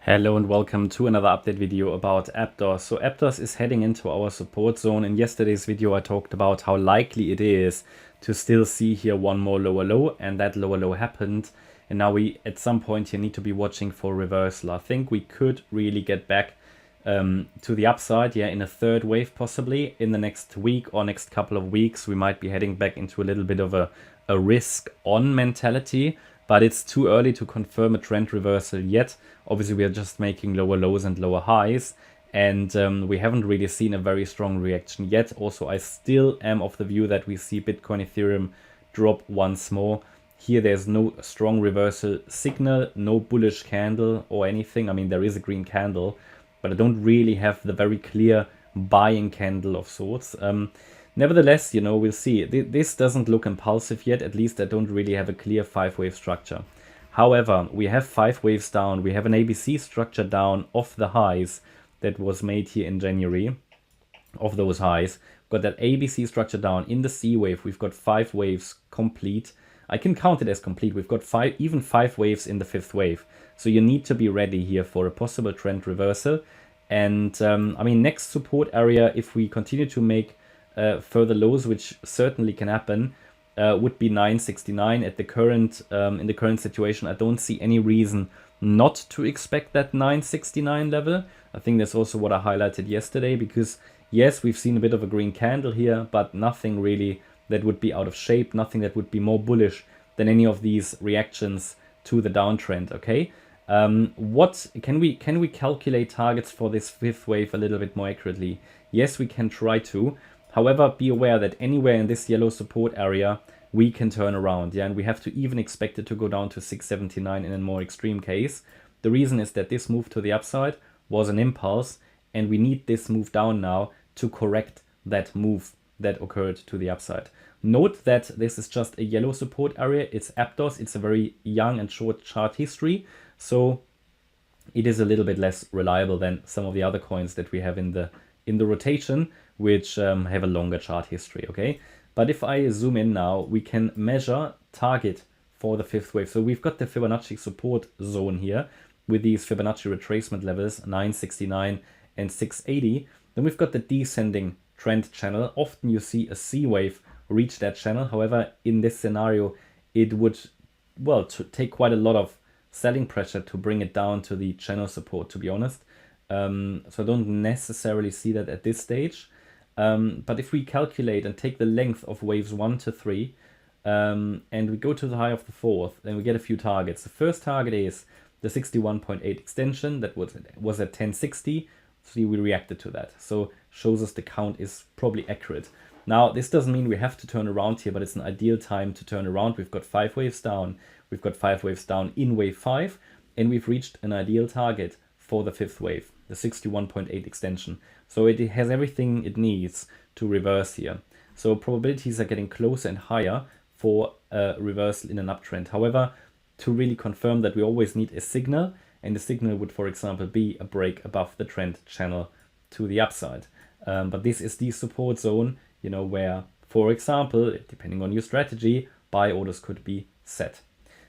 Hello and welcome to another update video about Aptos. So Aptos is heading into our support zone. In yesterday's video I talked about how likely it is to still see here one more lower low, and that lower low happened. And now we at some point here need to be watching for reversal. I think we could really get back to the upside, in a third wave possibly in the next week or next couple of weeks. We might be heading back into a little bit of a risk on mentality, but it's too early to confirm a trend reversal yet. Obviously, we are just making lower lows and lower highs, and we haven't really seen a very strong reaction yet. Also, I still am of the view that we see Bitcoin, Ethereum drop once more. Here, there's no strong reversal signal, no bullish candle or anything. I mean, there is a green candle, but I don't really have the very clear buying candle of sorts. Nevertheless, we'll see. This doesn't look impulsive yet. At least I don't really have a clear 5-wave structure. However, we have 5 waves down. We have an ABC structure down off the highs that was made here in January. Of those highs, we've got that ABC structure down. In the C wave, we've got 5 waves complete. I can count it as complete. We've got even 5 waves in the 5th wave. So you need to be ready here for a possible trend reversal. And I mean, next support area, if we continue to make further lows, which certainly can happen, would be 969 at the current in the current situation. I don't see any reason not to expect that 969 level. I think that's also what I highlighted yesterday, because yes, we've seen a bit of a green candle here, but nothing really that would be out of shape, nothing that would be more bullish than any of these reactions to the downtrend. Okay, what can we calculate targets for this 5th wave a little bit more accurately? Yes, we can try to. However, be aware that anywhere in this yellow support area, we can turn around, and we have to even expect it to go down to 679 in a more extreme case. The reason is that this move to the upside was an impulse, and we need this move down now to correct that move that occurred to the upside. Note that this is just a yellow support area. It's Aptos. It's a very young and short chart history, so it is a little bit less reliable than some of the other coins that we have in the rotation, which have a longer chart history. Okay, but if I zoom in now, we can measure target for the 5th wave. So we've got the Fibonacci support zone here with these Fibonacci retracement levels 969 and 680. Then we've got the descending trend channel. Often you see a C wave reach that channel. However, in this scenario, it would, well, to take quite a lot of selling pressure to bring it down to the channel support, to be honest. So I don't necessarily see that at this stage. But if we calculate and take the length of waves 1 to 3, and we go to the high of the 4th, then we get a few targets. The first target is the 61.8 extension that was at 1060. So we reacted to that. So shows us the count is probably accurate. Now, this doesn't mean we have to turn around here, but it's an ideal time to turn around. We've got 5 waves down. We've got 5 waves down in wave 5, and we've reached an ideal target for the 5th wave, the 61.8 extension. So it has everything it needs to reverse here. So probabilities are getting closer and higher for a reversal in an uptrend. However, to really confirm that, we always need a signal, and the signal would, for example, be a break above the trend channel to the upside. But this is the support zone, where, for example, depending on your strategy, buy orders could be set.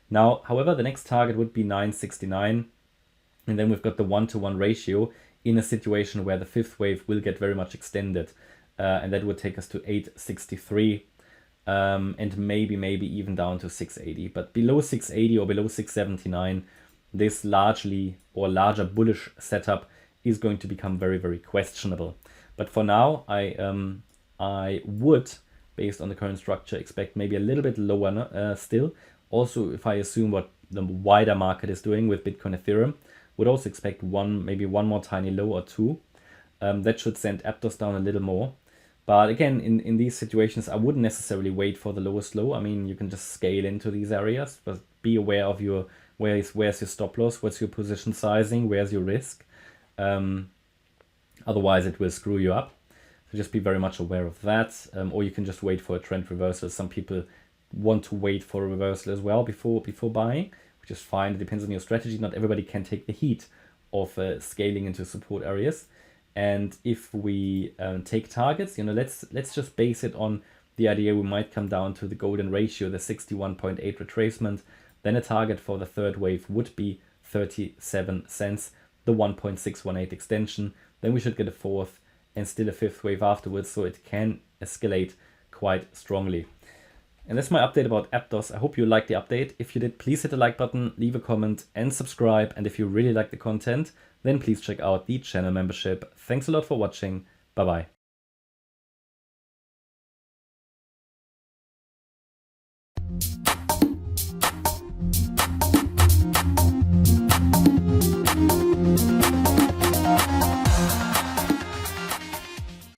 Now, however, the next target would be 969. And then we've got the 1-to-1 ratio in a situation where the 5th wave will get very much extended. And that would take us to 863 and maybe even down to 680. But below 680 or below 679, this larger bullish setup is going to become very, very questionable. But for now, I would, based on the current structure, expect maybe a little bit lower still. Also, if I assume what the wider market is doing with Bitcoin, Ethereum, would also expect maybe one more tiny low or two. That should send Aptos down a little more. But again, in these situations, I wouldn't necessarily wait for the lowest low. I mean, you can just scale into these areas, but be aware of where's your stop loss, what's your position sizing, where's your risk. Otherwise, it will screw you up. So just be very much aware of that. Or you can just wait for a trend reversal. Some people want to wait for a reversal as well before buying, which is fine. It depends on your strategy. Not everybody can take the heat of scaling into support areas. And if we take targets, let's just base it on the idea we might come down to the golden ratio, the 61.8 retracement. Then a target for the 3rd wave would be 37 cents. the 1.618 extension. Then we should get a fourth and still a fifth wave afterwards, so it can escalate quite strongly. And that's my update about Aptos. I hope you liked the update. If you did, please hit the like button, leave a comment and subscribe. And if you really like the content, then please check out the channel membership. Thanks a lot for watching. Bye bye.